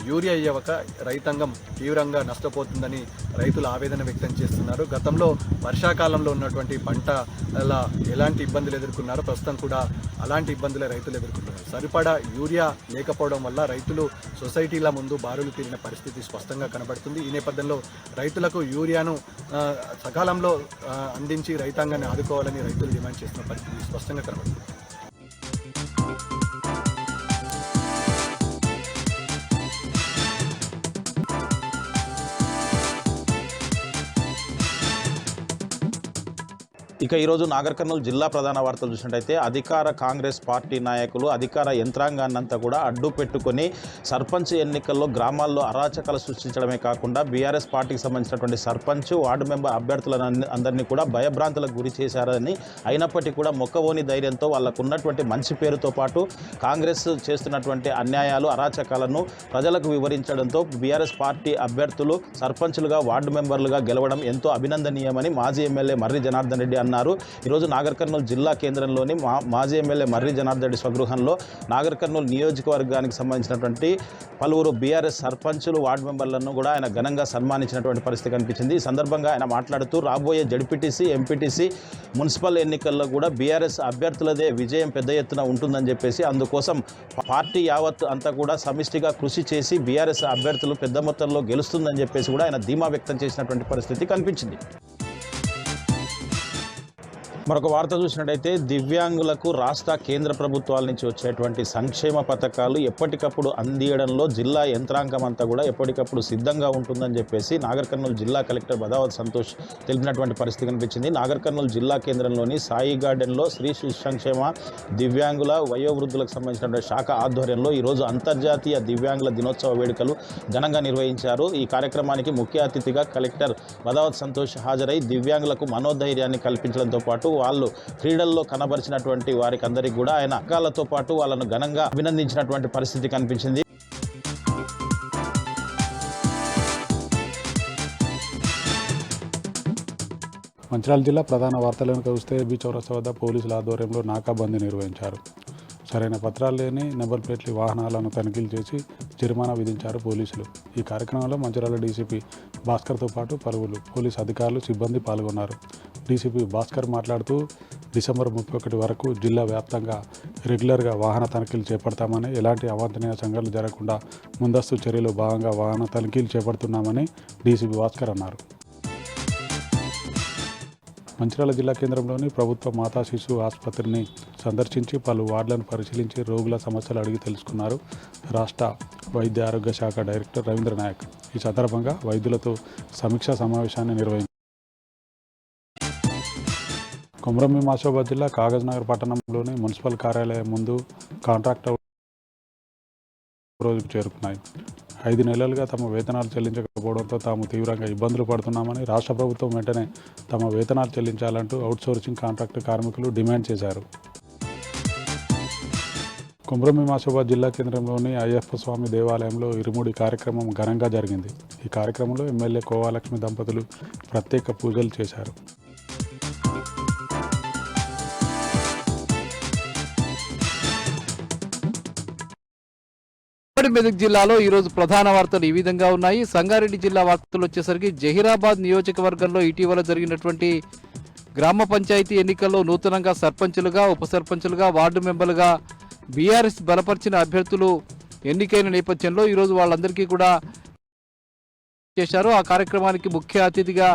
యూరియా ఇవ్వక రైతాంగం తీవ్రంగా నష్టపోతుందని రైతులు ఆవేదన వ్యక్తం చేస్తున్నారు. గతంలో వర్షాకాలంలో ఉన్నటువంటి పంటల ఎలాంటి ఇబ్బందులు ఎదుర్కొన్నారో ప్రస్తుతం కూడా అలాంటి ఇబ్బందులే రైతులు ఎదుర్కొంటున్నారు. సరిపడా యూరియా లేకపోవడం వల్ల రైతులు సొసైటీల ముందు బారులు తీరిన పరిస్థితి స్పష్టంగా కనబడుతుంది. ఈ నేపథ్యంలో రైతులకు యూరియాను సకాలంలో అందించి రైతాంగాన్ని ఆదుకోవాలని రైతులు డిమాండ్ చేస్తున్న పరిస్థితి స్పష్టంగా కనబడుతుంది. ఇక ఈరోజు నాగర్ కర్నూలు జిల్లా ప్రధాన వార్తలు చూసినట్టయితే అధికార కాంగ్రెస్ పార్టీ నాయకులు అధికార యంత్రాంగాన్నంతా కూడా అడ్డు పెట్టుకొని సర్పంచ్ ఎన్నికల్లో గ్రామాల్లో అరాచకాలు సృష్టించడమే కాకుండా బీఆర్ఎస్ పార్టీకి సంబంధించినటువంటి సర్పంచ్ వార్డు మెంబర్ అభ్యర్థులను అందరినీ కూడా భయభ్రాంతులకు గురి చేశారని, అయినప్పటికీ కూడా మొక్కవోని ధైర్యంతో వాళ్ళకు ఉన్నటువంటి మంచి పేరుతో పాటు కాంగ్రెస్ చేస్తున్నటువంటి అన్యాయాలు అరాచకాలను ప్రజలకు వివరించడంతో బీఆర్ఎస్ పార్టీ అభ్యర్థులు సర్పంచులుగా వార్డు మెంబర్లుగా గెలవడం ఎంతో అభినందనీయమని మాజీ ఎమ్మెల్యే మర్రి జనార్దన్ రెడ్డి అన్నారు. ఈరోజు నాగర్ కర్నూలు జిల్లా కేంద్రంలోని మాజీ ఎమ్మెల్యే మర్రి జనార్దన్ రెడ్డి స్వగృహంలో నాగర్ కర్నూలు నియోజకవర్గానికి సంబంధించినటువంటి పలువురు బీఆర్ఎస్ సర్పంచులు వార్డు మెంబర్లను కూడా ఆయన ఘనంగా సన్మానించినటువంటి పరిస్థితి కనిపించింది. ఈ సందర్భంగా ఆయన మాట్లాడుతూ రాబోయే జడ్పీటీసీ, ఎంపీటీసీ, మున్సిపల్ ఎన్నికల్లో కూడా బీఆర్ఎస్ అభ్యర్థులదే విజయం పెద్ద ఎత్తున ఉంటుందని చెప్పేసి, అందుకోసం పార్టీ యావత్ అంతా కూడా సమిష్టిగా కృషి చేసి బీఆర్ఎస్ అభ్యర్థులు పెద్ద మొత్తంలో గెలుస్తుందని చెప్పేసి కూడా ఆయన ధీమా వ్యక్తం చేసినటువంటి పరిస్థితి కనిపించింది. మరొక వార్త చూసినట్టయితే దివ్యాంగులకు రాష్ట్ర కేంద్ర ప్రభుత్వాల నుంచి వచ్చేటువంటి సంక్షేమ పథకాలు ఎప్పటికప్పుడు అందియడంలో జిల్లా యంత్రాంగం అంతా కూడా ఎప్పటికప్పుడు సిద్ధంగా ఉంటుందని చెప్పేసి నాగర్ కర్నూలు జిల్లా కలెక్టర్ బదావత్ సంతోష్ తెలిపినటువంటి పరిస్థితి కనిపించింది. నాగర్ కర్నూలు జిల్లా కేంద్రంలోని సాయి గార్డెన్లో శ్రీ శిశు సంక్షేమ దివ్యాంగుల వయోవృద్ధులకు సంబంధించినటువంటి శాఖ ఆధ్వర్యంలో ఈరోజు అంతర్జాతీయ దివ్యాంగుల దినోత్సవ వేడుకలు ఘనంగా నిర్వహించారు. ఈ కార్యక్రమానికి ముఖ్య అతిథిగా కలెక్టర్ బదావత్ సంతోష్ హాజరై దివ్యాంగులకు మనోధైర్యాన్ని కల్పించడంతో పాటు వాళ్ళు క్రీడల్లో కనబరిచినటువంటి వారికి అందరికీ కూడా ఆయన అకాలతో పాటు వాళ్ళను ఘనంగా అభినందించినటువంటి పరిస్థితి కనిపించింది. మంచిర్యాల జిల్లా ప్రధాన వార్తలను చూస్తే బీ చౌరస్తా వద్ద పోలీసుల ఆధ్వర్యంలో నాకాబందీ నిర్వహించారు. సరైన పత్రాలు లేని నెంబర్ ప్లేట్ల వాహనాలను తనిఖీలు చేసి జరిమానా విధించారు పోలీసులు. ఈ కార్యక్రమంలో మంచిర్యాల డీసీపీ భాస్కర్తో పాటు పలువురు పోలీసు అధికారులు, సిబ్బంది పాల్గొన్నారు. డీసీపీ భాస్కర్ మాట్లాడుతూ డిసెంబర్ 31 వరకు జిల్లా వ్యాప్తంగా రెగ్యులర్గా వాహన తనిఖీలు చేపడతామని, ఎలాంటి అవాంఛనీయ సంఘటనలు జరగకుండా ముందస్తు చర్యలో భాగంగా వాహన తనిఖీలు చేపడుతున్నామని డీసీపీ భాస్కర్ అన్నారు. మంచిర్యాల జిల్లా కేంద్రంలోని ప్రభుత్వ మాతా శిశు ఆసుపత్రిని సందర్శించి పలు వార్డులను పరిశీలించి రోగుల సమస్యలు అడిగి తెలుసుకున్నారు రాష్ట్ర వైద్య ఆరోగ్య శాఖ డైరెక్టర్ రవీంద్ర నాయక్. ఈ సందర్భంగా వైద్యులతో సమీక్షా సమావేశాన్ని నిర్వహించారు. కొమరంభీం ఆసిఫాబాద్ జిల్లా కాగజ్నగర్ పట్టణంలోని మున్సిపల్ కార్యాలయం ముందు కాంట్రాక్టర్ రోజుకు చేరుకున్నాయి. 5 నెలలుగా తమ వేతనాలు చెల్లించకపోవడంతో తాము తీవ్రంగా ఇబ్బందులు పడుతున్నామని, రాష్ట్ర ప్రభుత్వం వెంటనే తమ వేతనాలు చెల్లించాలంటూ అవుట్సోర్సింగ్ కాంట్రాక్టు కార్మికులు డిమాండ్ చేశారు. కొమరంభీం ఆసిఫాబాద్ జిల్లా కేంద్రంలోని అయ్యప్ప స్వామి దేవాలయంలో ఇరుముడి కార్యక్రమం ఘనంగా జరిగింది. ఈ కార్యక్రమంలో ఎమ్మెల్యే కోవాలక్ష్మి దంపతులు ప్రత్యేక పూజలు చేశారు. మెదక్ జిల్లాలో ఈరోజు ప్రధాన వార్తలు ఈ విధంగా ఉన్నాయి. సంగారెడ్డి జిల్లా వార్తలు వచ్చేసరికి జహీరాబాద్ నియోజకవర్గంలో ఇటీవల జరిగినటువంటి గ్రామ పంచాయతీ ఎన్నికల్లో నూతనంగా సర్పంచులుగా, ఉప సర్పంచులుగా, వార్డు మెంబర్లుగా బీఆర్ఎస్ బలపరిచిన అభ్యర్థులు ఎన్నికైన నేపథ్యంలో ఈరోజు వాళ్ళందరికీ కూడా చేశారు. ఆ కార్యక్రమానికి ముఖ్య అతిథిగా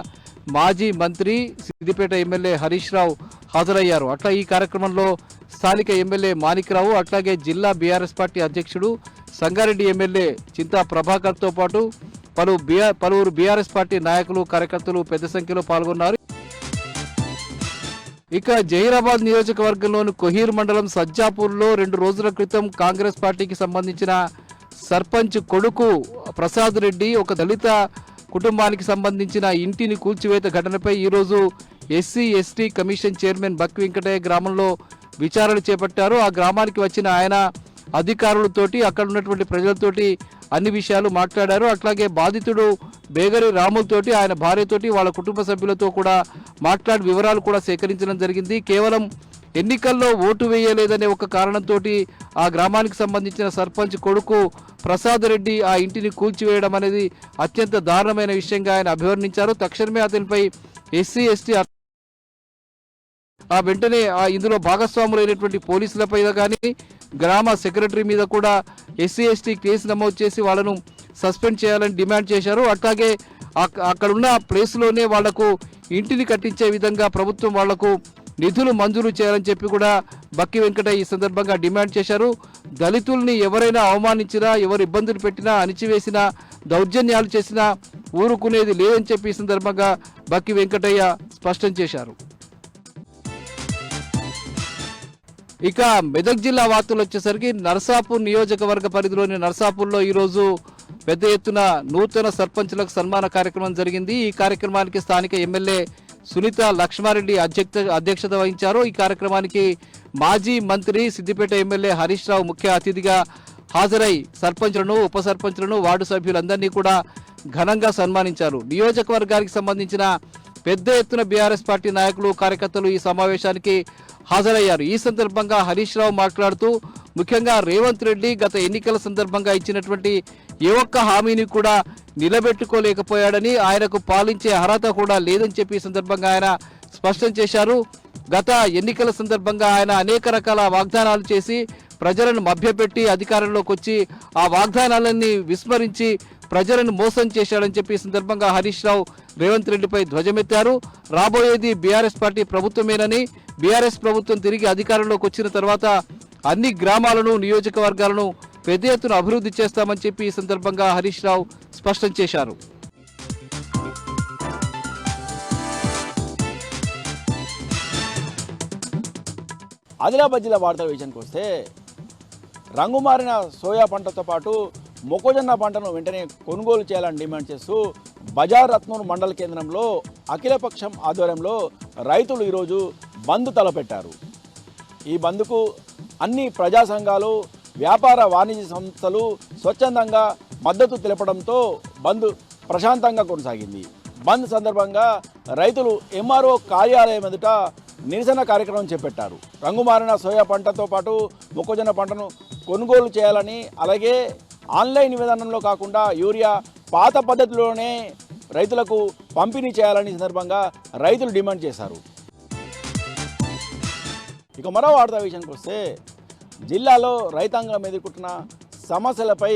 మాజీ మంత్రి సిద్దిపేట ఎమ్మెల్యే హరీష్ రావు హాజరయ్యారు. అట్లా ఈ కార్యక్రమంలో స్థానిక ఎమ్మెల్యే మాణిక్రావు, అట్లాగే జిల్లా బీఆర్ఎస్ పార్టీ అధ్యక్షుడు సంగారెడ్డి ఎమ్మెల్యే చింతా ప్రభాకర్తో పాటు పలువురు బీఆర్ఎస్ పార్టీ నాయకులు, కార్యకర్తలు పెద్ద సంఖ్యలో పాల్గొన్నారు. ఇక జహీరాబాద్ నియోజకవర్గంలోని కొహీర్ మండలం సజ్జాపూర్లో 2 రోజుల క్రితం కాంగ్రెస్ పార్టీకి సంబంధించిన సర్పంచ్ కొడుకు ప్రసాద్ రెడ్డి ఒక దళిత కుటుంబానికి సంబంధించిన ఇంటిని కూల్చివేత ఘటనపై ఈరోజు ఎస్సీ ఎస్టీ కమిషన్ చైర్మన్ బక్ వెంకటయ్య గ్రామంలో విచారణ చేపట్టారు. ఆ గ్రామానికి వచ్చిన ఆయన అధికారులతోటి, అక్కడ ఉన్నటువంటి ప్రజలతోటి అన్ని విషయాలు మాట్లాడారు. అట్లాగే బాధితుడు బేగరి రాములతోటి, ఆయన భార్యతోటి, వాళ్ళ కుటుంబ సభ్యులతో కూడా మాట్లాడి వివరాలు కూడా సేకరించడం జరిగింది. కేవలం ఎన్నికల్లో ఓటు వేయలేదనే ఒక కారణంతో ఆ గ్రామానికి సంబంధించిన సర్పంచ్ కొడుకు ప్రసాద్ రెడ్డి ఆ ఇంటిని కూల్చివేయడం అనేది అత్యంత దారుణమైన విషయంగా ఆయన అభివర్ణించారు. తక్షణమే అతనిపై ఎస్సీ ఎస్టీ వెంటనే ఇందులో భాగస్వాములైనటువంటి పోలీసులపై కానీ గ్రామ సెక్రటరీ మీద కూడా ఎస్సీ ఎస్టీ కేసు నమోదు చేసి వాళ్ళను సస్పెండ్ చేయాలని డిమాండ్ చేశారు. అట్లాగే అక్కడున్న ప్లేస్లోనే వాళ్లకు ఇంటిని కట్టించే విధంగా ప్రభుత్వం వాళ్లకు నిధులు మంజూరు చేయాలని చెప్పి కూడా బక్కి వెంకటయ్య ఈ సందర్భంగా డిమాండ్ చేశారు. దళితుల్ని ఎవరైనా అవమానించినా, ఎవరు ఇబ్బందులు పెట్టినా, అణిచివేసినా, దౌర్జన్యాలు చేసినా ఊరుకునేది లేదని చెప్పి ఈ సందర్భంగా బక్కి వెంకటయ్య స్పష్టం చేశారు. ఇక మెదక్ జిల్లా వార్తలు వచ్చేసరికి నర్సాపూర్ నియోజకవర్గ పరిధిలోని నర్సాపూర్లో ఈరోజు పెద్ద ఎత్తున నూతన సర్పంచ్లకు సన్మాన కార్యక్రమం జరిగింది. ఈ కార్యక్రమానికి స్థానిక ఎమ్మెల్యే సునీత లక్ష్మారెడ్డి అధ్యక్షత వహించారు. ఈ కార్యక్రమానికి మాజీ మంత్రి సిద్దిపేట ఎమ్మెల్యే హరీష్ రావు ముఖ్య అతిథిగా హాజరై సర్పంచ్లను, ఉప సర్పంచ్లను, వార్డు సభ్యులందరినీ కూడా ఘనంగా సన్మానించారు. నియోజకవర్గానికి సంబంధించిన పెద్ద ఎత్తున బీఆర్ఎస్ పార్టీ నాయకులు, కార్యకర్తలు ఈ సమావేశానికి హాజరయ్యారు. ఈ సందర్భంగా హరీష్ రావు మాట్లాడుతూ ముఖ్యంగా రేవంత్ రెడ్డి గత ఎన్నికల సందర్భంగా ఇచ్చినటువంటి ఏ ఒక్క హామీని కూడా నిలబెట్టుకోలేకపోయాడని, ఆయనకు పాలించే అర్హత కూడా లేదని చెప్పి ఈ సందర్భంగా ఆయన స్పష్టం చేశారు. గత ఎన్నికల సందర్భంగా ఆయన అనేక రకాల వాగ్దానాలు చేసి ప్రజలను మభ్యపెట్టి అధికారంలోకి వచ్చి ఆ వాగ్దానాలన్నీ విస్మరించి ప్రజలను మోసం చేశాడని చెప్పి ఈ సందర్భంగా హరీష్ రావు రేవంత్ రెడ్డిపై ధ్వజమెత్తారు. రాబోయేది బీఆర్ఎస్ పార్టీ ప్రభుత్వమేనని, బీఆర్ఎస్ ప్రభుత్వం తిరిగి అధికారంలోకి వచ్చిన తర్వాత అన్ని గ్రామాలను, నియోజకవర్గాలను పెద్ద ఎత్తున అభివృద్ధి చేస్తామని చెప్పి ఈ సందర్భంగా హరీష్ రావు స్పష్టం చేశారు. ఆదిలాబాద్ జిల్లా వార్తల విషయానికి వస్తే రంగుమారిన సోయా పంటతో పాటు మొక్కజొన్న పంటను వెంటనే కొనుగోలు చేయాలని డిమాండ్ చేస్తూ బజార్ రత్నూర్ మండల కేంద్రంలో అఖిలపక్షం ఆధ్వర్యంలో రైతులు ఈరోజు బంద్ తలపెట్టారు. ఈ బంద్కు అన్ని ప్రజా సంఘాలు, వ్యాపార వాణిజ్య సంస్థలు స్వచ్ఛందంగా మద్దతు తెలపడంతో బంద్ ప్రశాంతంగా కొనసాగింది. బంద్ సందర్భంగా రైతులు ఎంఆర్ఓ కార్యాలయం ఎదుట నిరసన కార్యక్రమం చేపట్టారు. రంగుమారిన సోయా పంటతో పాటు మొక్కజొన్న పంటను కొనుగోలు చేయాలని, అలాగే ఆన్లైన్ విధానంలో కాకుండా యూరియా పాత పద్ధతిలోనే రైతులకు పంపిణీ చేయాలని సందర్భంగా రైతులు డిమాండ్ చేశారు. ఇక మరో వార్తా విషయానికి వస్తే జిల్లాలో రైతాంగం ఎదుర్కొంటున్న సమస్యలపై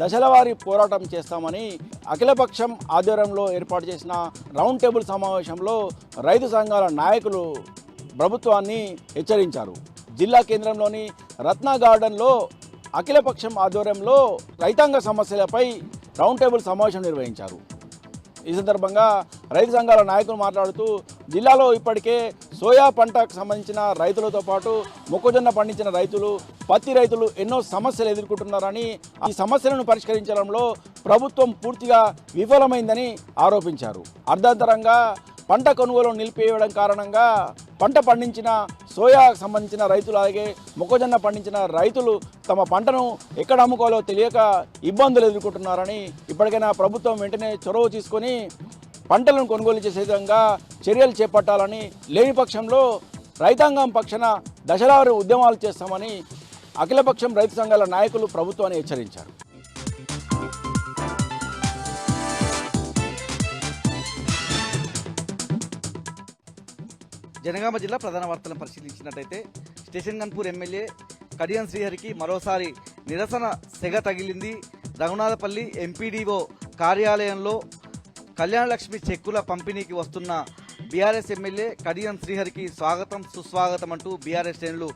దశలవారీ పోరాటం చేస్తామని అఖిలపక్షం ఆధ్వర్యంలో ఏర్పాటు చేసిన రౌండ్ టేబుల్ సమావేశంలో రైతు సంఘాల నాయకులు ప్రభుత్వాన్ని హెచ్చరించారు. జిల్లా కేంద్రంలోని రత్న గార్డెన్లో అఖిలపక్షం ఆధ్వర్యంలో రైతాంగ సమస్యలపై రౌండ్ టేబుల్ సమావేశం నిర్వహించారు. ఈ సందర్భంగా రైతు సంఘాల నాయకులు మాట్లాడుతూ జిల్లాలో ఇప్పటికే సోయా పంటకు సంబంధించిన రైతులతో పాటు మొక్కజొన్న పండించిన రైతులు, పత్తి రైతులు ఎన్నో సమస్యలు ఎదుర్కొంటున్నారని, ఈ సమస్యలను పరిష్కరించడంలో ప్రభుత్వం పూర్తిగా విఫలమైందని ఆరోపించారు. అర్ధాంతరంగా పంట కొనుగోలు నిలిపివేయడం కారణంగా పంట పండించిన సోయాకు సంబంధించిన రైతులు, అలాగే మొక్కజొన్న పండించిన రైతులు తమ పంటను ఎక్కడ అమ్ముకోవాలో తెలియక ఇబ్బందులు ఎదుర్కొంటున్నారని, ఇప్పటికైనా ప్రభుత్వం వెంటనే చొరవ తీసుకొని పంటలను కొనుగోలు చేసే విధంగా చర్యలు చేపట్టాలని, లేని పక్షంలో రైతాంగం పక్షాన దశలవారీ ఉద్యమాలు చేస్తామని అఖిలపక్షం రైతు సంఘాల నాయకులు ప్రభుత్వాన్ని హెచ్చరించారు. జనగామ జిల్లా ప్రధాన వార్తలను పరిశీలించినట్టయితే స్టేషన్ గన్పూర్ ఎమ్మెల్యే కడియం శ్రీహరికి మరోసారి నిరసన సెగ తగిలింది. రఘునాథపల్లి ఎంపీడీఓ కార్యాలయంలో కళ్యాణలక్ష్మి చెక్కుల పంపిణీకి వస్తున్న బీఆర్ఎస్ ఎమ్మెల్యే కడియం శ్రీహరికి స్వాగతం సుస్వాగతం అంటూ బీఆర్ఎస్ శ్రేణులు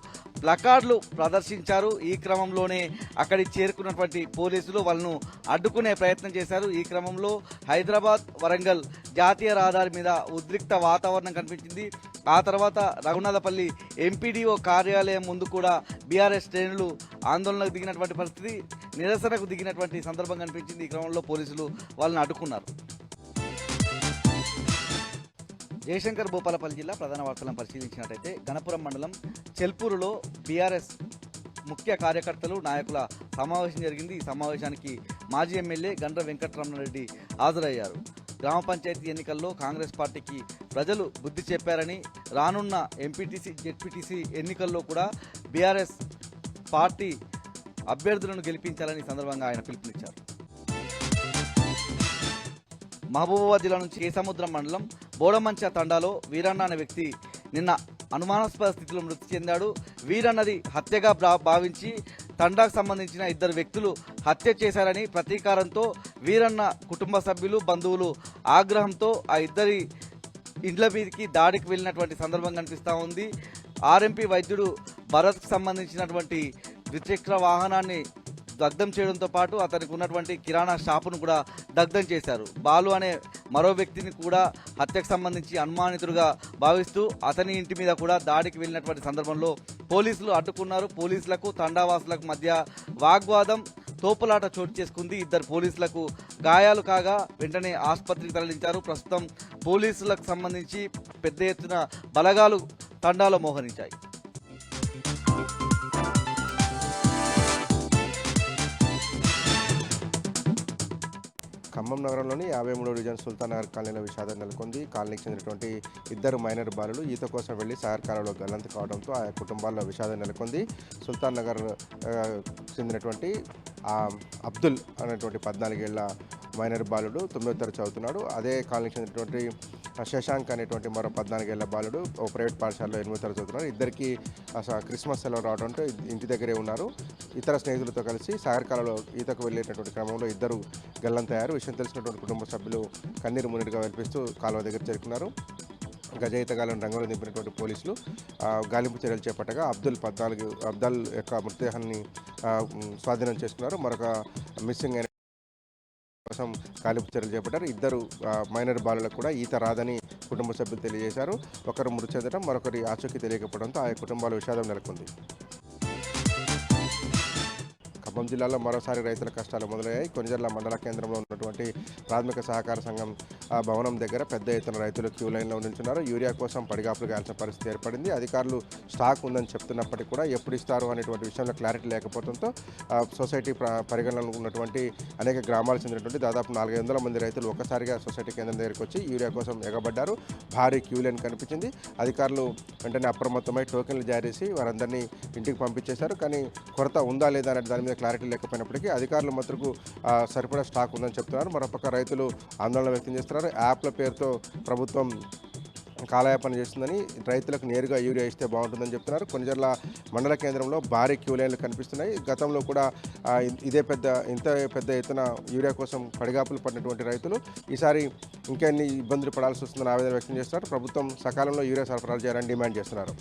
ప్లకార్డులు ప్రదర్శించారు. ఈ క్రమంలోనే అక్కడికి చేరుకున్నటువంటి పోలీసులు వాళ్ళను అడ్డుకునే ప్రయత్నం చేశారు. ఈ క్రమంలో హైదరాబాద్ వరంగల్ జాతీయ రహదారి మీద ఉద్రిక్త వాతావరణం కనిపించింది. ఆ తర్వాత రఘునాథపల్లి ఎంపీడీఓ కార్యాలయం ముందు కూడా బీఆర్ఎస్ శ్రేణులు ఆందోళనకు దిగినటువంటి పరిస్థితి, నిరసనకు దిగినటువంటి సందర్భం కనిపించింది. ఈ క్రమంలో పోలీసులు వాళ్ళని అడ్డుకున్నారు. జయశంకర్ భూపాలపల్లి జిల్లా ప్రధాన వార్తలను పరిశీలించినట్టయితే గణపురం మండలం చెల్పూరులో బీఆర్ఎస్ ముఖ్య కార్యకర్తలు నాయకుల సమావేశం జరిగింది. ఈ సమావేశానికి మాజీ ఎమ్మెల్యే గండ్ర వెంకటరమణారెడ్డి హాజరయ్యారు. గ్రామ పంచాయతీ ఎన్నికల్లో కాంగ్రెస్ పార్టీకి ప్రజలు బుద్ధి చెప్పారని, రానున్న ఎంపీటీసీ జెడ్పీటీసీ ఎన్నికల్లో కూడా బీఆర్ఎస్ పార్టీ అభ్యర్థులను గెలిపించాలని సందర్భంగా ఆయన పిలుపునిచ్చారు. మహబూబాబాద్ జిల్లా నుంచి కేసముద్రం మండలం బోడమంచ తండాలో వీరన్న అనే వ్యక్తి నిన్న అనుమానాస్పద స్థితిలో మృతి చెందాడు. వీరన్నది హత్యగా భావించి తండాకు సంబంధించిన 2 వ్యక్తులు హత్య చేశారని ప్రతీకారంతో వీరన్న కుటుంబ సభ్యులు బంధువులు ఆగ్రహంతో ఆ 2 ఇండ్ల మీదకి దాడికి వెళ్ళినటువంటి సందర్భం కనిపిస్తూ ఉంది. ఆర్ఎంపీ వైద్యుడు భరత్కు సంబంధించినటువంటి ద్విచక్ర వాహనాన్ని దగ్ధం చేయడంతో పాటు అతనికి ఉన్నటువంటి కిరాణా షాపును కూడా దగ్ధం చేశారు. బాలు అనే మరో వ్యక్తిని కూడా హత్యకు సంబంధించి అనుమానితుడుగా భావిస్తూ అతని ఇంటి మీద కూడా దాడికి వెళ్ళినటువంటి సందర్భంలో పోలీసులు అడ్డుకున్నారు. పోలీసులకు తండావాసులకు మధ్య వాగ్వాదం, తోపులాట చోటు చేసుకుంది. 2 పోలీసులకు గాయాలు కాగా వెంటనే ఆసుపత్రికి తరలించారు. ప్రస్తుతం పోలీసులకు సంబంధించి పెద్ద ఎత్తున బలగాలు తండాలో మోహరించాయి. ఖమ్మం నగరంలోని 53వ డివిజన్ సుల్తాన్ నగర్ కాలనీలో విషాదం నెలకొంది. కాలనీకి చెందినటువంటి 2 మైనర్ బాలులు ఈత కోసం వెళ్లి సాగర్ కాలంలో గల్లంతు కావడంతో ఆయా కుటుంబాల్లో విషాదం నెలకొంది. సుల్తాన్ నగర్ చెందినటువంటి అబ్దుల్ అనేటువంటి 14 ఏళ్ల మైనర్ బాలుడు 9వ తరగతి చదువుతున్నాడు. అదే కాలనీకి చెందినటువంటి శశాంక్ అనేటువంటి మరో 14 ఏళ్ల బాలుడు ఓ ప్రైవేట్ పాఠశాలలో 8వ తరగతి చదువుతున్నారు. ఇద్దరికి క్రిస్మస్ సెలవు రావడంతో ఇంటి దగ్గరే ఉన్నారు. ఇతర స్నేహితులతో కలిసి సాగర్ కాలంలో ఈతకు వెళ్ళేటటువంటి క్రమంలో 2 గల్లంతయ్యారు. విషయం తెలిసినటువంటి కుటుంబ సభ్యులు కన్నీరు మున్నీరుగా వెలిపిస్తూ కాలువ దగ్గర చేరుకున్నారు. గజ ఈతగాలను రంగంలో దింపినటువంటి పోలీసులు గాలింపు చర్యలు చేపట్టగా అబ్దాల్ యొక్క మృతదేహాన్ని స్వాధీనం చేసుకున్నారు. మరొక మిస్సింగ్ అయిన కోసం గాలింపు చర్యలు చేపట్టారు. 2 మైనర్ బాలులకు కూడా ఈత రాదని కుటుంబ సభ్యులు తెలియజేశారు. ఒకరు మృతి చెందడం, మరొకరి ఆచూకీ తెలియకపోవడంతో ఆయా కుటుంబాల విషాదం నెలకొంది. ఖమ్మం జిల్లాలో మరోసారి రైతుల కష్టాలు మొదలయ్యాయి. కొనిజర్ల మండల కేంద్రంలో ఉన్నటువంటి ప్రాథమిక సహకార సంఘం భవనం దగ్గర పెద్ద ఎత్తున రైతులు క్యూ లైన్లో నిల్చున్నారు. యూరియా కోసం పడిగాపులు గాల్సిన పరిస్థితి ఏర్పడింది. అధికారులు స్టాక్ ఉందని చెప్తున్నప్పటికీ కూడా ఎప్పుడు ఇస్తారు అనేటువంటి విషయంలో క్లారిటీ లేకపోవడంతో సొసైటీ పరిగణనలో ఉన్నటువంటి అనేక గ్రామాలకు చెందినటువంటి దాదాపు 400 మంది రైతులు ఒక్కసారిగా సొసైటీ కేంద్రం దగ్గరికి వచ్చి యూరియా కోసం ఎగబడ్డారు. భారీ క్యూ లైన్ కనిపించింది. అధికారులు వెంటనే అప్రమత్తమై టోకెన్లు జారీ చేసి వారందరినీ ఇంటికి పంపించేశారు. కానీ కొరత ఉందా లేదా అనే దాని మీద క్లారిటీ లేకపోయినప్పటికీ అధికారులు మట్టుకు సరిపడా స్టాక్ ఉందని చెప్తున్నారు. మరోపక్క రైతులు ఆందోళన వ్యక్తం చేస్తున్నారు. యాప్ల పేరుతో ప్రభుత్వం కాలయాపన చేస్తుందని, రైతులకు నేరుగా యూరియా ఇస్తే బాగుంటుందని చెప్తున్నారు. కొనిజర్ల మండల కేంద్రంలో భారీ క్యూ లైన్లు కనిపిస్తున్నాయి. గతంలో కూడా ఇంత పెద్ద ఎత్తున యూరియా కోసం పడిగాపులు పడినటువంటి రైతులు ఈసారి ఇంకెన్ని ఇబ్బందులు పడాల్సి వస్తుందని ఆవేదన వ్యక్తం చేస్తున్నారు. ప్రభుత్వం సకాలంలో యూరియా సరఫరా చేయాలని డిమాండ్ చేస్తున్నారు.